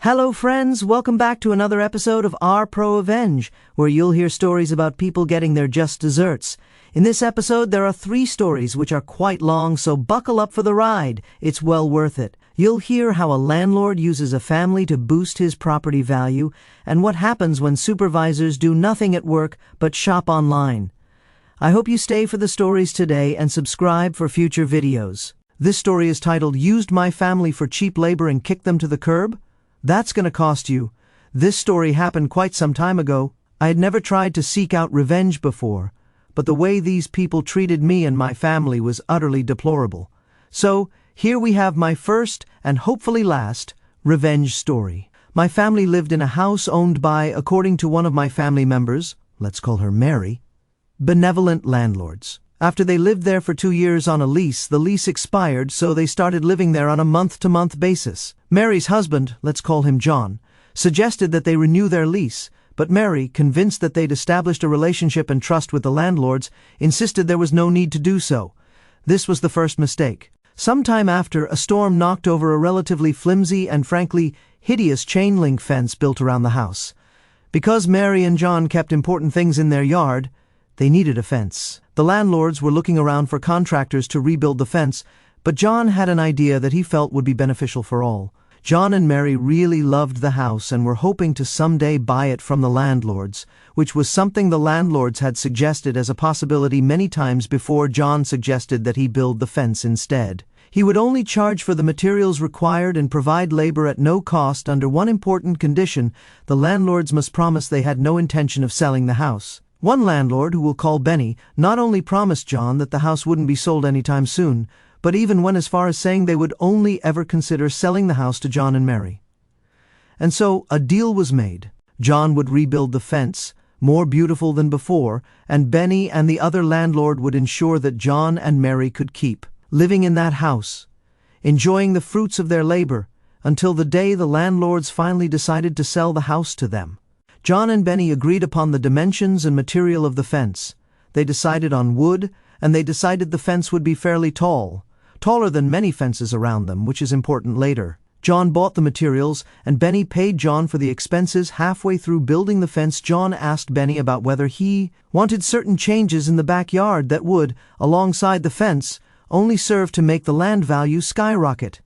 Hello friends, welcome back to another episode of our ProRevenge, where you'll hear stories about people getting their just desserts. In this episode, there are 3 stories which are quite long, so buckle up for the ride. It's well worth it. You'll hear how a landlord uses a family to boost his property value, and what happens when supervisors do nothing at work but shop online. I hope you stay for the stories today and subscribe for future videos. This story is titled, "Used My Family for Cheap Labor and Kicked Them to the Curb?" That's gonna cost you. This story happened quite some time ago. I had never tried to seek out revenge before, but the way these people treated me and my family was utterly deplorable. So, here we have my first, and hopefully last, revenge story. My family lived in a house owned by, according to one of my family members, let's call her Mary, benevolent landlords. After they lived there for 2 years on a lease, the lease expired, so they started living there on a month-to-month basis. Mary's husband, let's call him John, suggested that they renew their lease, but Mary, convinced that they'd established a relationship and trust with the landlords, insisted there was no need to do so. This was the first mistake. Sometime after, a storm knocked over a relatively flimsy and frankly hideous chain-link fence built around the house. Because Mary and John kept important things in their yard, they needed a fence. The landlords were looking around for contractors to rebuild the fence, but John had an idea that he felt would be beneficial for all. John and Mary really loved the house and were hoping to someday buy it from the landlords, which was something the landlords had suggested as a possibility many times before John suggested that he build the fence instead. He would only charge for the materials required and provide labor at no cost under one important condition: the landlords must promise they had no intention of selling the house. One landlord, who we'll call Benny, not only promised John that the house wouldn't be sold anytime soon, but even went as far as saying they would only ever consider selling the house to John and Mary. And so a deal was made. John would rebuild the fence, more beautiful than before, and Benny and the other landlord would ensure that John and Mary could keep living in that house, enjoying the fruits of their labor, until the day the landlords finally decided to sell the house to them. John and Benny agreed upon the dimensions and material of the fence. They decided on wood, and they decided the fence would be fairly tall, taller than many fences around them, which is important later. John bought the materials, and Benny paid John for the expenses. Halfway through building the fence, John asked Benny about whether he wanted certain changes in the backyard that would, alongside the fence, only serve to make the land value skyrocket.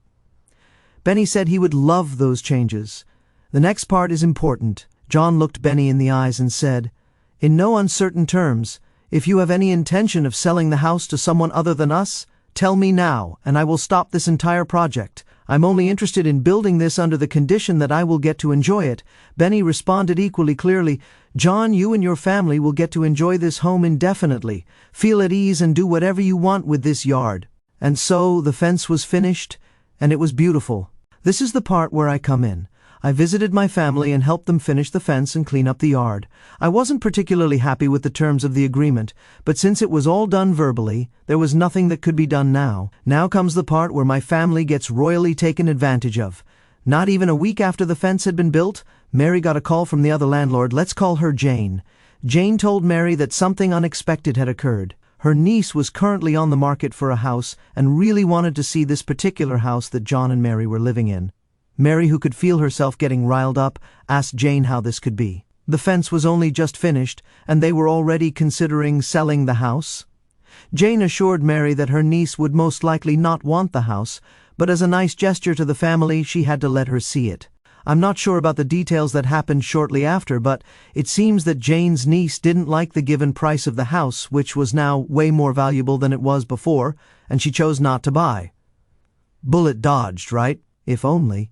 Benny said he would love those changes. The next part is important. John looked Benny in the eyes and said, "In no uncertain terms, if you have any intention of selling the house to someone other than us, tell me now, and I will stop this entire project. I'm only interested in building this under the condition that I will get to enjoy it." Benny responded equally clearly, "John, you and your family will get to enjoy this home indefinitely. Feel at ease and do whatever you want with this yard." And so the fence was finished, and it was beautiful. This is the part where I come in. I visited my family and helped them finish the fence and clean up the yard. I wasn't particularly happy with the terms of the agreement, but since it was all done verbally, there was nothing that could be done now. Now comes the part where my family gets royally taken advantage of. Not even a week after the fence had been built, Mary got a call from the other landlord. Let's call her Jane. Jane told Mary that something unexpected had occurred. Her niece was currently on the market for a house and really wanted to see this particular house that John and Mary were living in. Mary, who could feel herself getting riled up, asked Jane how this could be. The fence was only just finished, and they were already considering selling the house. Jane assured Mary that her niece would most likely not want the house, but as a nice gesture to the family, she had to let her see it. I'm not sure about the details that happened shortly after, but it seems that Jane's niece didn't like the given price of the house, which was now way more valuable than it was before, and she chose not to buy. Bullet dodged, right? If only.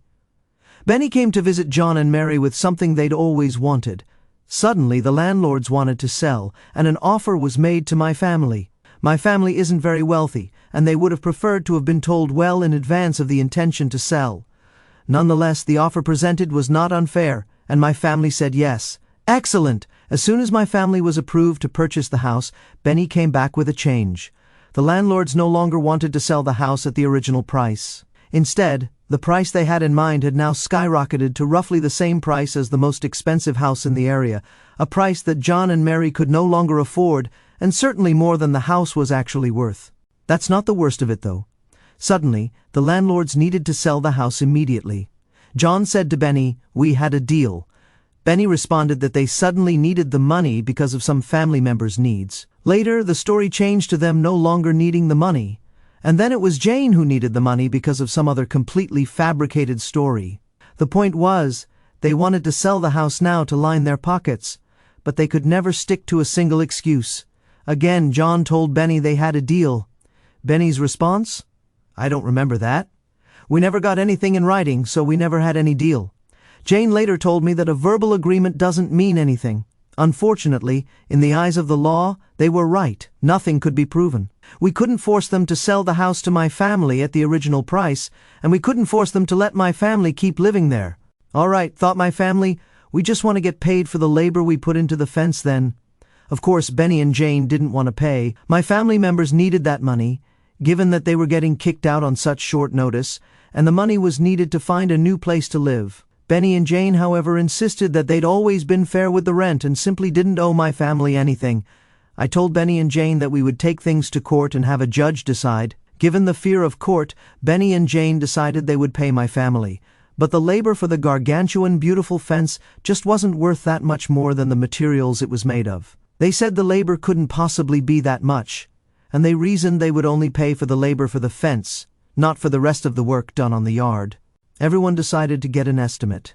Benny came to visit John and Mary with something they'd always wanted. Suddenly, the landlords wanted to sell, and an offer was made to my family. My family isn't very wealthy, and they would have preferred to have been told well in advance of the intention to sell. Nonetheless, the offer presented was not unfair, and my family said yes. Excellent! As soon as my family was approved to purchase the house, Benny came back with a change. The landlords no longer wanted to sell the house at the original price. Instead, the price they had in mind had now skyrocketed to roughly the same price as the most expensive house in the area, a price that John and Mary could no longer afford, and certainly more than the house was actually worth. That's not the worst of it, though. Suddenly, the landlords needed to sell the house immediately. John said to Benny, "We had a deal." Benny responded that they suddenly needed the money because of some family member's needs. Later, the story changed to them no longer needing the money. And then it was Jane who needed the money because of some other completely fabricated story. The point was, they wanted to sell the house now to line their pockets, but they could never stick to a single excuse. Again, John told Benny they had a deal. Benny's response? "I don't remember that. We never got anything in writing, so we never had any deal." Jane later told me that a verbal agreement doesn't mean anything. Unfortunately, in the eyes of the law, they were right. Nothing could be proven. We couldn't force them to sell the house to my family at the original price, and we couldn't force them to let my family keep living there. All right, thought my family, we just want to get paid for the labor we put into the fence then. Of course, Benny and Jane didn't want to pay. My family members needed that money, given that they were getting kicked out on such short notice, and the money was needed to find a new place to live. Benny and Jane, however, insisted that they'd always been fair with the rent and simply didn't owe my family anything. I told Benny and Jane that we would take things to court and have a judge decide. Given the fear of court, Benny and Jane decided they would pay my family. But the labor for the gargantuan beautiful fence just wasn't worth that much more than the materials it was made of. They said the labor couldn't possibly be that much, and they reasoned they would only pay for the labor for the fence, not for the rest of the work done on the yard. Everyone decided to get an estimate.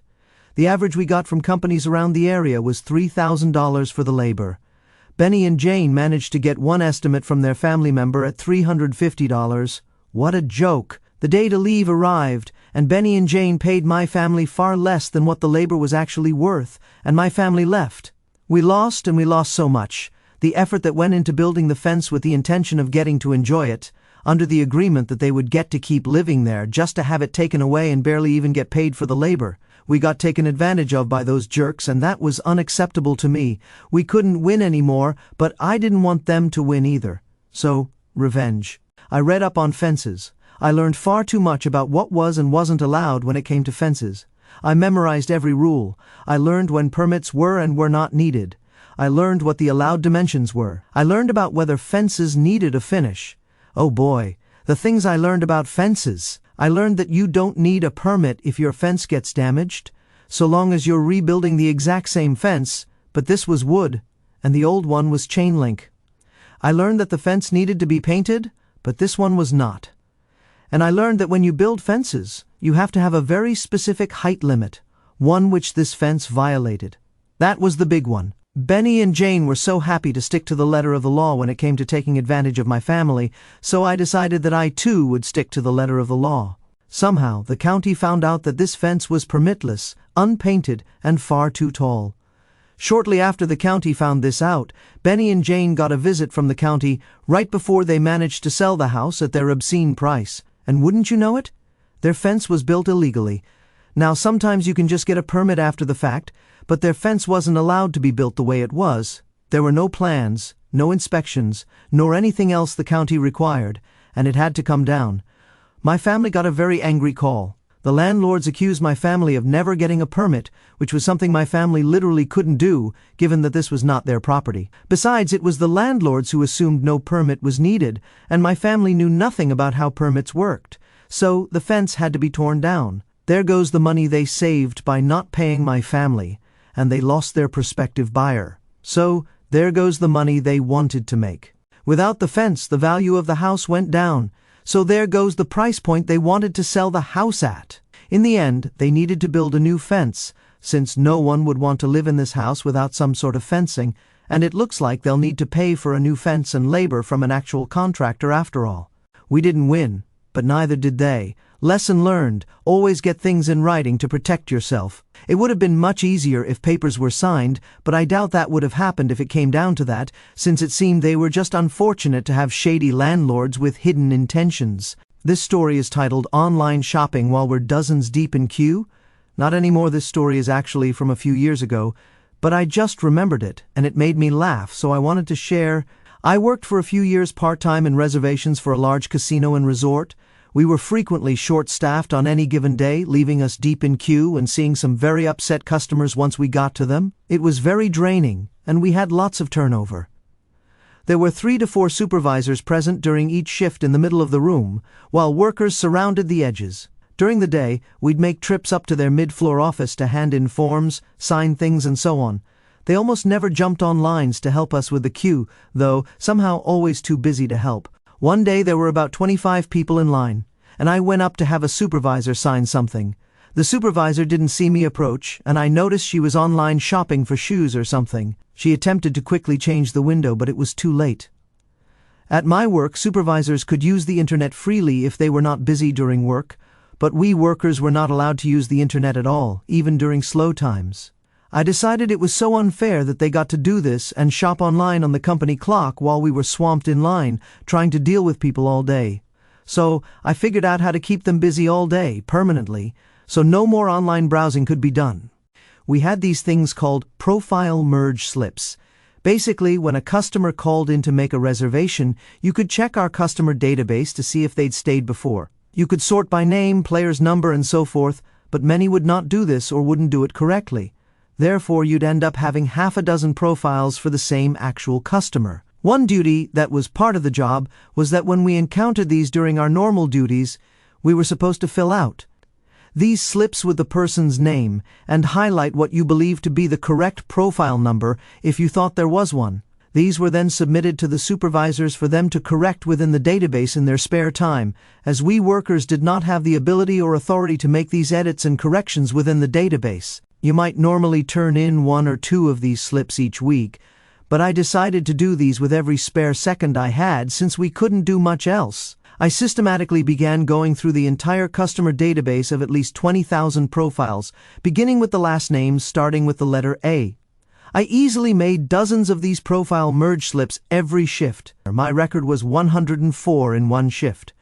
The average we got from companies around the area was $3,000 for the labor. Benny and Jane managed to get one estimate from their family member at $350. What a joke! The day to leave arrived, and Benny and Jane paid my family far less than what the labor was actually worth, and my family left. We lost, and we lost so much. The effort that went into building the fence with the intention of getting to enjoy it, under the agreement that they would get to keep living there just to have it taken away and barely even get paid for the labor. We got taken advantage of by those jerks, and that was unacceptable to me. We couldn't win anymore, but I didn't want them to win either. So, revenge. I read up on fences. I learned far too much about what was and wasn't allowed when it came to fences. I memorized every rule. I learned when permits were and were not needed. I learned what the allowed dimensions were. I learned about whether fences needed a finish. Oh boy, the things I learned about fences. I learned that you don't need a permit if your fence gets damaged, so long as you're rebuilding the exact same fence, but this was wood, and the old one was chain link. I learned that the fence needed to be painted, but this one was not. And I learned that when you build fences, you have to have a very specific height limit, one which this fence violated. That was the big one. Benny and Jane were so happy to stick to the letter of the law when it came to taking advantage of my family, so I decided that I too would stick to the letter of the law. Somehow, the county found out that this fence was permitless, unpainted, and far too tall. Shortly after the county found this out, Benny and Jane got a visit from the county right before they managed to sell the house at their obscene price. And wouldn't you know it? Their fence was built illegally. Now, sometimes you can just get a permit after the fact, but their fence wasn't allowed to be built the way it was. There were no plans, no inspections, nor anything else the county required, and it had to come down. My family got a very angry call. The landlords accused my family of never getting a permit, which was something my family literally couldn't do, given that this was not their property. Besides, it was the landlords who assumed no permit was needed, and my family knew nothing about how permits worked. So the fence had to be torn down. There goes the money they saved by not paying my family, and they lost their prospective buyer. So there goes the money they wanted to make. Without the fence, the value of the house went down. So there goes the price point they wanted to sell the house at. In the end, they needed to build a new fence, since no one would want to live in this house without some sort of fencing, and it looks like they'll need to pay for a new fence and labor from an actual contractor after all. We didn't win, but neither did they. Lesson learned, always get things in writing to protect yourself. It would have been much easier if papers were signed, but I doubt that would have happened if it came down to that, since it seemed they were just unfortunate to have shady landlords with hidden intentions. This story is titled Online Shopping While We're Dozens Deep in Queue. Not anymore, this story is actually from a few years ago, but I just remembered it, and it made me laugh, so I wanted to share. I worked for a few years part-time in reservations for a large casino and resort. We were frequently short-staffed on any given day, leaving us deep in queue and seeing some very upset customers once we got to them. It was very draining, and we had lots of turnover. There were 3 to 4 supervisors present during each shift in the middle of the room, while workers surrounded the edges. During the day, we'd make trips up to their mid-floor office to hand in forms, sign things, and so on. They almost never jumped on lines to help us with the queue, though somehow always too busy to help. One day there were about 25 people in line, and I went up to have a supervisor sign something. The supervisor didn't see me approach, and I noticed she was online shopping for shoes or something. She attempted to quickly change the window, but it was too late. At my work, supervisors could use the internet freely if they were not busy during work, but we workers were not allowed to use the internet at all, even during slow times. I decided it was so unfair that they got to do this and shop online on the company clock while we were swamped in line, trying to deal with people all day. So I figured out how to keep them busy all day, permanently, so no more online browsing could be done. We had these things called profile merge slips. Basically, when a customer called in to make a reservation, you could check our customer database to see if they'd stayed before. You could sort by name, player's number, and so forth, but many would not do this or wouldn't do it correctly. Therefore, you'd end up having half a dozen profiles for the same actual customer. One duty that was part of the job was that when we encountered these during our normal duties, we were supposed to fill out these slips with the person's name and highlight what you believed to be the correct profile number if you thought there was one. These were then submitted to the supervisors for them to correct within the database in their spare time, as we workers did not have the ability or authority to make these edits and corrections within the database. You might normally turn in 1 or 2 of these slips each week, but I decided to do these with every spare second I had since we couldn't do much else. I systematically began going through the entire customer database of at least 20,000 profiles, beginning with the last names starting with the letter A. I easily made dozens of these profile merge slips every shift. My record was 104 in one shift.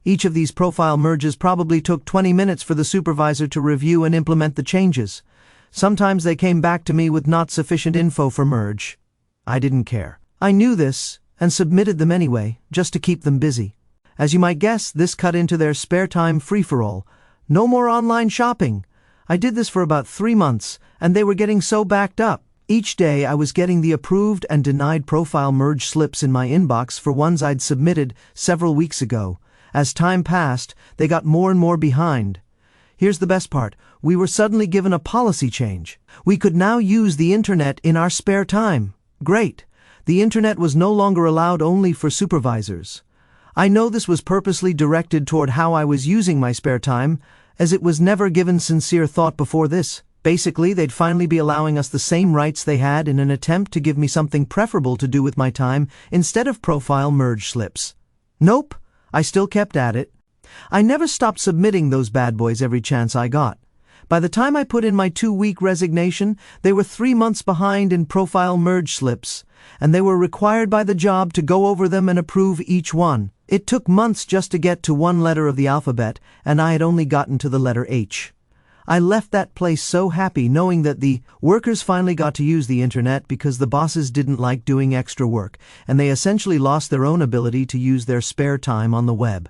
Each of these profile merges probably took 20 minutes for the supervisor to review and implement the changes. Sometimes they came back to me with not sufficient info for merge. I didn't care. I knew this and submitted them anyway, just to keep them busy. As you might guess, this cut into their spare time free-for-all. No more online shopping. I did this for about 3 months, and they were getting so backed up. Each day I was getting the approved and denied profile merge slips in my inbox for ones I'd submitted several weeks ago. As time passed, they got more and more behind. Here's the best part. We were suddenly given a policy change. We could now use the internet in our spare time. Great. The internet was no longer allowed only for supervisors. I know this was purposely directed toward how I was using my spare time, as it was never given sincere thought before this. Basically, they'd finally be allowing us the same rights they had in an attempt to give me something preferable to do with my time instead of profile merge slips. Nope, I still kept at it. I never stopped submitting those bad boys every chance I got. By the time I put in my 2-week resignation, they were 3 months behind in profile merge slips, and they were required by the job to go over them and approve each one. It took months just to get to one letter of the alphabet, and I had only gotten to the letter H. I left that place so happy knowing that the workers finally got to use the internet because the bosses didn't like doing extra work, and they essentially lost their own ability to use their spare time on the web.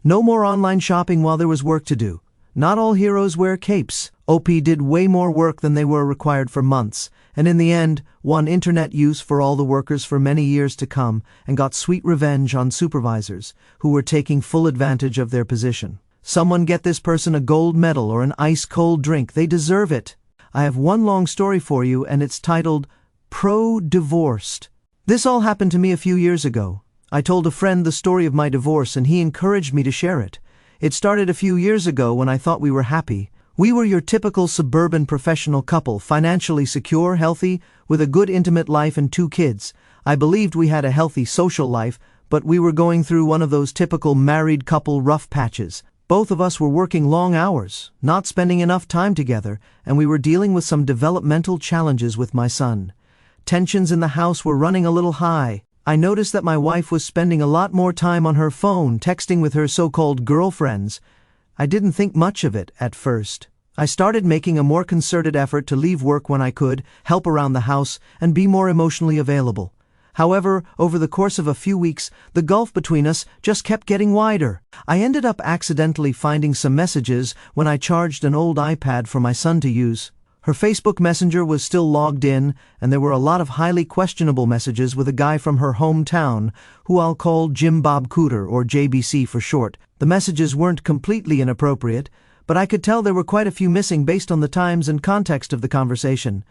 No more online shopping while there was work to do. Not all heroes wear capes. OP did way more work than they were required for months, and in the end, won internet use for all the workers for many years to come, and got sweet revenge on supervisors, who were taking full advantage of their position. Someone get this person a gold medal or an ice-cold drink. They deserve it. I have one long story for you, and it's titled, Pro-Divorced. This all happened to me a few years ago. I told a friend the story of my divorce, and he encouraged me to share it. It started a few years ago when I thought we were happy. We were your typical suburban professional couple, financially secure, healthy, with a good intimate life and 2 kids. I believed we had a healthy social life, but we were going through one of those typical married couple rough patches. Both of us were working long hours, not spending enough time together, and we were dealing with some developmental challenges with my son. Tensions in the house were running a little high. I noticed that my wife was spending a lot more time on her phone, texting with her so-called girlfriends. I didn't think much of it at first. I started making a more concerted effort to leave work when I could, help around the house, and be more emotionally available. However, over the course of a few weeks, the gulf between us just kept getting wider. I ended up accidentally finding some messages when I charged an old iPad for my son to use. Her Facebook Messenger was still logged in, and there were a lot of highly questionable messages with a guy from her hometown, who I'll call Jim Bob Cooter, or JBC for short. The messages weren't completely inappropriate, but I could tell there were quite a few missing based on the times and context of the conversation.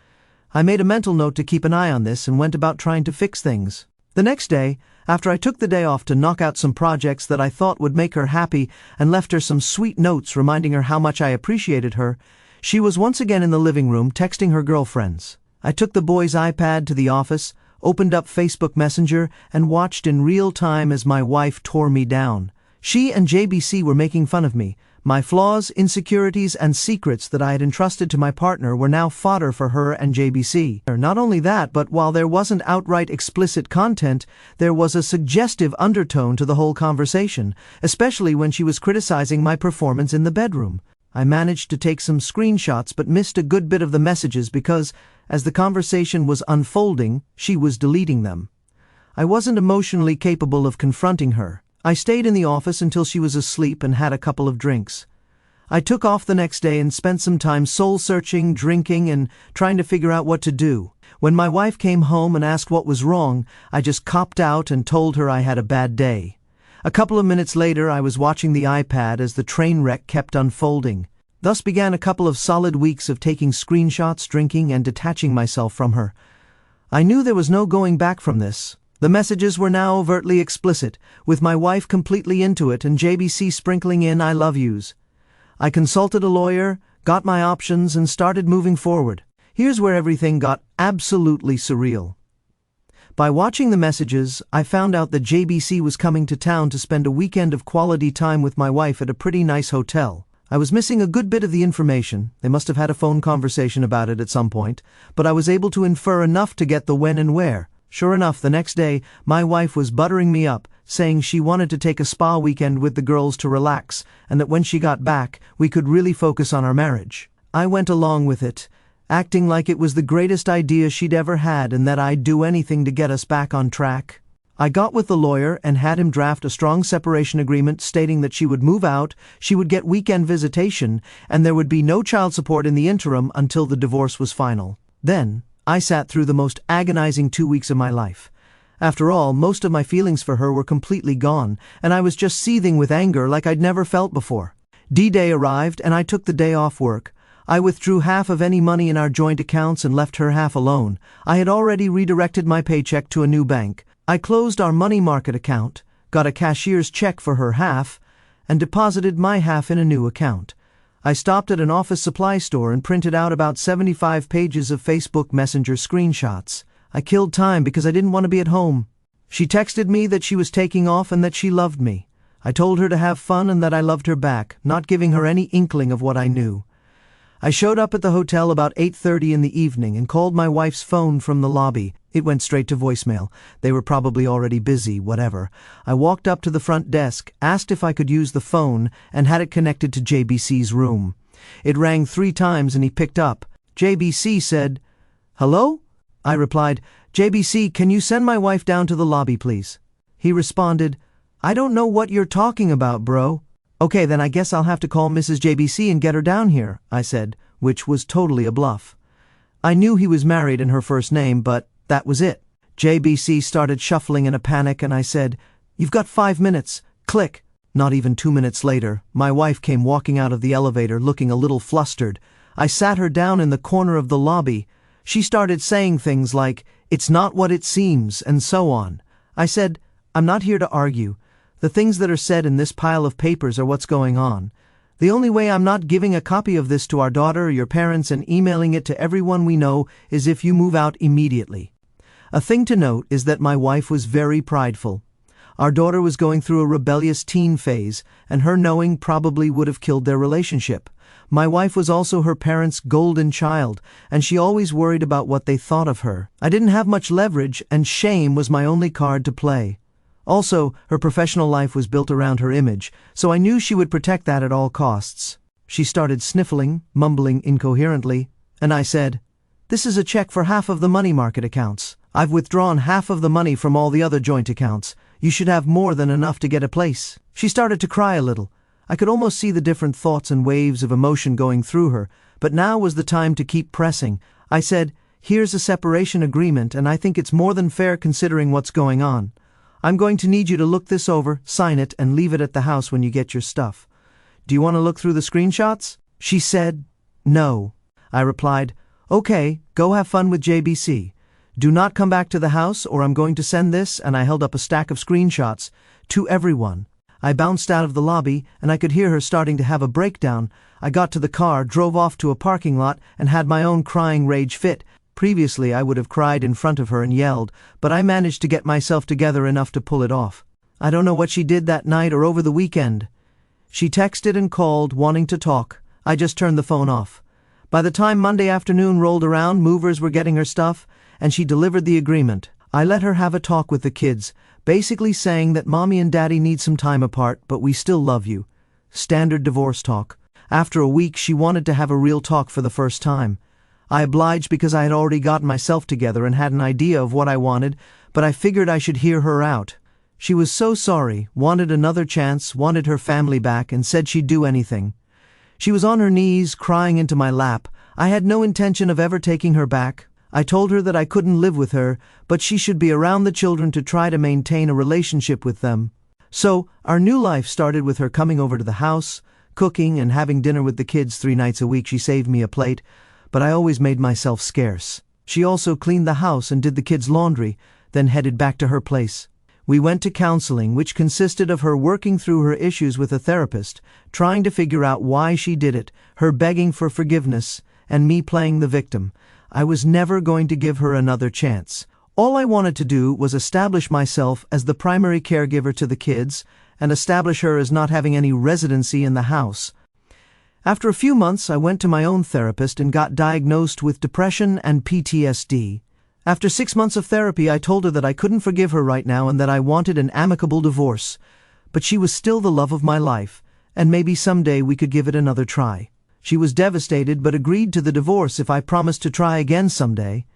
I made a mental note to keep an eye on this and went about trying to fix things. The next day, after I took the day off to knock out some projects that I thought would make her happy and left her some sweet notes reminding her how much I appreciated her, she was once again in the living room texting her girlfriends. I took the boy's iPad to the office, opened up Facebook Messenger, and watched in real time as my wife tore me down. She and JBC were making fun of me. My flaws, insecurities, and secrets that I had entrusted to my partner were now fodder for her and JBC. Not only that, but while there wasn't outright explicit content, there was a suggestive undertone to the whole conversation, especially when she was criticizing my performance in the bedroom. I managed to take some screenshots but missed a good bit of the messages because, as the conversation was unfolding, she was deleting them. I wasn't emotionally capable of confronting her. I stayed in the office until she was asleep and had a couple of drinks. I took off the next day and spent some time soul-searching, drinking, and trying to figure out what to do. When my wife came home and asked what was wrong, I just copped out and told her I had a bad day. A couple of minutes later, I was watching the iPad as the train wreck kept unfolding. Thus began a couple of solid weeks of taking screenshots, drinking, and detaching myself from her. I knew there was no going back from this. The messages were now overtly explicit, with my wife completely into it and JBC sprinkling in I love yous. I consulted a lawyer, got my options, and started moving forward. Here's where everything got absolutely surreal. By watching the messages, I found out that JBC was coming to town to spend a weekend of quality time with my wife at a pretty nice hotel. I was missing a good bit of the information. They must have had a phone conversation about it at some point, but I was able to infer enough to get the when and where. Sure enough, the next day, my wife was buttering me up, saying she wanted to take a spa weekend with the girls to relax, and that when she got back, we could really focus on our marriage. I went along with it, acting like it was the greatest idea she'd ever had and that I'd do anything to get us back on track. I got with the lawyer and had him draft a strong separation agreement stating that she would move out, she would get weekend visitation, and there would be no child support in the interim until the divorce was final. Then, I sat through the most agonizing 2 weeks of my life. After all, most of my feelings for her were completely gone, and I was just seething with anger like I'd never felt before. D-Day arrived, and I took the day off work. I withdrew half of any money in our joint accounts and left her half alone. I had already redirected my paycheck to a new bank. I closed our money market account, got a cashier's check for her half, and deposited my half in a new account. I stopped at an office supply store and printed out about 75 pages of Facebook Messenger screenshots. I killed time because I didn't want to be at home. She texted me that she was taking off and that she loved me. I told her to have fun and that I loved her back, not giving her any inkling of what I knew. I showed up at the hotel about 8:30 in the evening and called my wife's phone from the lobby. It went straight to voicemail. They were probably already busy, whatever. I walked up to the front desk, asked if I could use the phone, and had it connected to JBC's room. It rang 3 times and he picked up. JBC said, "Hello?" I replied, "JBC, can you send my wife down to the lobby, please?" He responded, "I don't know what you're talking about, bro." "Okay, then I guess I'll have to call Mrs. JBC and get her down here," I said, which was totally a bluff. I knew he was married in her first name, but that was it. JBC started shuffling in a panic and I said, "You've got 5 minutes. Click." Not even 2 minutes later, my wife came walking out of the elevator looking a little flustered. I sat her down in the corner of the lobby. She started saying things like, "It's not what it seems," and so on. I said, "I'm not here to argue. The things that are said in this pile of papers are what's going on. The only way I'm not giving a copy of this to our daughter or your parents and emailing it to everyone we know is if you move out immediately." A thing to note is that my wife was very prideful. Our daughter was going through a rebellious teen phase, and her knowing probably would have killed their relationship. My wife was also her parents' golden child, and she always worried about what they thought of her. I didn't have much leverage, and shame was my only card to play. Also, her professional life was built around her image, so I knew she would protect that at all costs. She started sniffling, mumbling incoherently, and I said, "This is a check for half of the money market accounts. I've withdrawn half of the money from all the other joint accounts. You should have more than enough to get a place." She started to cry a little. I could almost see the different thoughts and waves of emotion going through her, but now was the time to keep pressing. I said, "Here's a separation agreement, and I think it's more than fair considering what's going on. I'm going to need you to look this over, sign it, and leave it at the house when you get your stuff. Do you want to look through the screenshots? She said, no. I replied, okay, go have fun with JBC. Do not come back to the house or I'm going to send this, and I held up a stack of screenshots, to everyone. I bounced out of the lobby and I could hear her starting to have a breakdown. I got to the car, drove off to a parking lot, and had my own crying rage fit. Previously I would have cried in front of her and yelled, but I managed to get myself together enough to pull it off. I don't know what she did that night or over the weekend. She texted and called, wanting to talk. I just turned the phone off. By the time Monday afternoon rolled around, movers were getting her stuff, and she delivered the agreement. I let her have a talk with the kids, basically saying that Mommy and Daddy need some time apart, but we still love you. Standard divorce talk. After a week, she wanted to have a real talk for the first time. I obliged because I had already gotten myself together and had an idea of what I wanted, but I figured I should hear her out. She was so sorry, wanted another chance, wanted her family back, and said she'd do anything. She was on her knees, crying into my lap. I had no intention of ever taking her back. I told her that I couldn't live with her, but she should be around the children to try to maintain a relationship with them. So, our new life started with her coming over to the house, cooking and having dinner with the kids 3 nights a week. She saved me a plate, but I always made myself scarce. She also cleaned the house and did the kids' laundry, then headed back to her place. We went to counseling, which consisted of her working through her issues with a therapist, trying to figure out why she did it, her begging for forgiveness, and me playing the victim. I was never going to give her another chance. All I wanted to do was establish myself as the primary caregiver to the kids, and establish her as not having any residency in the house. After a few months, I went to my own therapist and got diagnosed with depression and PTSD. After 6 months of therapy, I told her that I couldn't forgive her right now and that I wanted an amicable divorce. But she was still the love of my life, and maybe someday we could give it another try. She was devastated but agreed to the divorce if I promised to try again someday.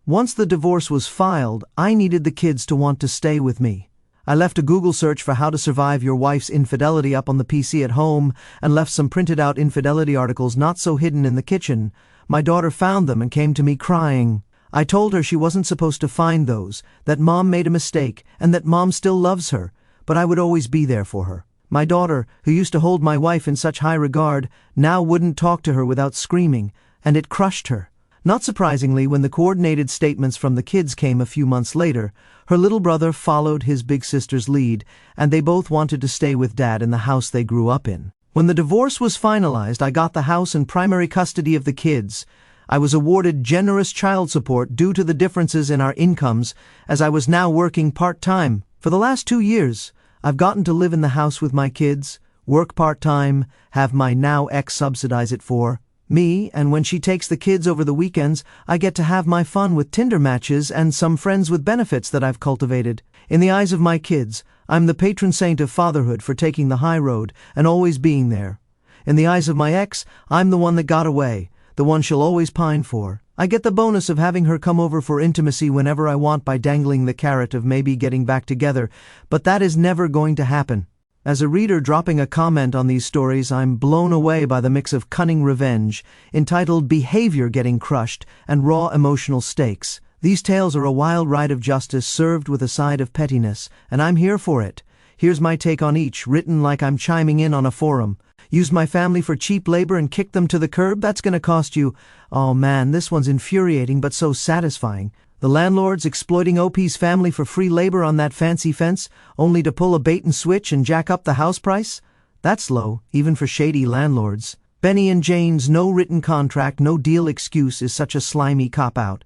Once the divorce was filed, I needed the kids to want to stay with me. I left a Google search for how to survive your wife's infidelity up on the PC at home and left some printed out infidelity articles not so hidden in the kitchen. My daughter found them and came to me crying. I told her she wasn't supposed to find those, that Mom made a mistake and that Mom still loves her, but I would always be there for her. My daughter, who used to hold my wife in such high regard, now wouldn't talk to her without screaming, and it crushed her. Not surprisingly, when the coordinated statements from the kids came a few months later, her little brother followed his big sister's lead, and they both wanted to stay with Dad in the house they grew up in. When the divorce was finalized, I got the house and primary custody of the kids. I was awarded generous child support due to the differences in our incomes, as I was now working part-time. For the last 2 years, I've gotten to live in the house with my kids, work part-time, have my now ex subsidize it for me, and when she takes the kids over the weekends, I get to have my fun with Tinder matches and some friends with benefits that I've cultivated. In the eyes of my kids, I'm the patron saint of fatherhood for taking the high road and always being there. In the eyes of my ex, I'm the one that got away, the one she'll always pine for. I get the bonus of having her come over for intimacy whenever I want by dangling the carrot of maybe getting back together, but that is never going to happen. As a reader dropping a comment on these stories, I'm blown away by the mix of cunning revenge, entitled behavior getting crushed, and raw emotional stakes. These tales are a wild ride of justice served with a side of pettiness, and I'm here for it. Here's my take on each, written like I'm chiming in on a forum. Used my family for cheap labor and kicked them to the curb? That's gonna cost you. Oh man, this one's infuriating but so satisfying. The landlord's exploiting OP's family for free labor on that fancy fence, only to pull a bait and switch and jack up the house price? That's low, even for shady landlords. Benny and Jane's no written contract, no deal excuse is such a slimy cop-out.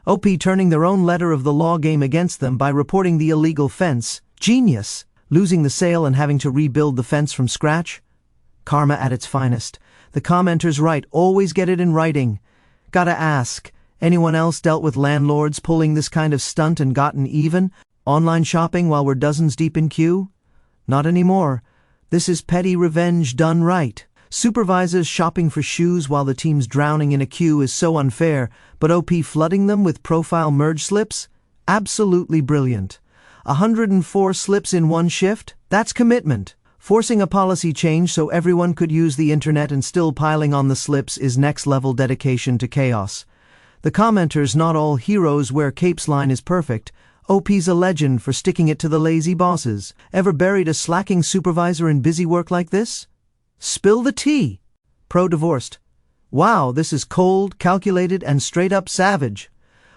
OP turning their own letter of the law game against them by reporting the illegal fence. Genius! Losing the sale and having to rebuild the fence from scratch? Karma at its finest. The commenter's right, always get it in writing. Gotta ask, anyone else dealt with landlords pulling this kind of stunt and gotten even? Online shopping while we're dozens deep in queue? Not anymore. This is petty revenge done right. Supervisors shopping for shoes while the team's drowning in a queue is so unfair, but OP flooding them with profile merge slips? Absolutely brilliant. 104 slips in one shift? That's commitment. Forcing a policy change so everyone could use the internet and still piling on the slips is next-level dedication to chaos. The commenters "not all heroes wear capes" line is perfect. OP's a legend for sticking it to the lazy bosses. Ever buried a slacking supervisor in busy work like this? Spill the tea. Pro-divorced. Wow, this is cold, calculated, and straight-up savage.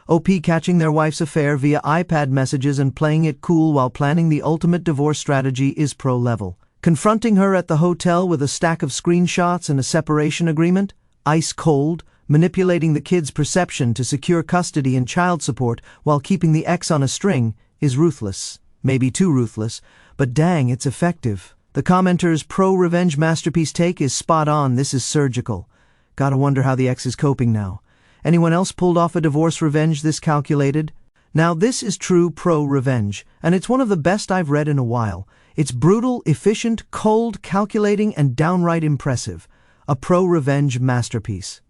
OP catching their wife's affair via iPad messages and playing it cool while planning the ultimate divorce strategy is pro-level. Confronting her at the hotel with a stack of screenshots and a separation agreement? Ice cold. Manipulating the kid's perception to secure custody and child support while keeping the ex on a string is ruthless. Maybe too ruthless, but dang, it's effective. The commenter's pro-revenge masterpiece take is spot on. This is surgical. Gotta wonder how the ex is coping now. Anyone else pulled off a divorce revenge this calculated? Now this is true pro-revenge, and it's one of the best I've read in a while. It's brutal, efficient, cold, calculating, and downright impressive. A pro-revenge masterpiece.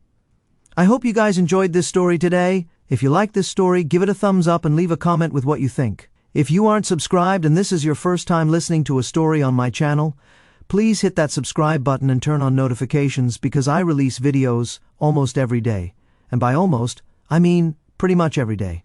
I hope you guys enjoyed this story today. If you like this story, give it a thumbs up and leave a comment with what you think. If you aren't subscribed and this is your first time listening to a story on my channel, please hit that subscribe button and turn on notifications because I release videos almost every day. And by almost, I mean pretty much every day.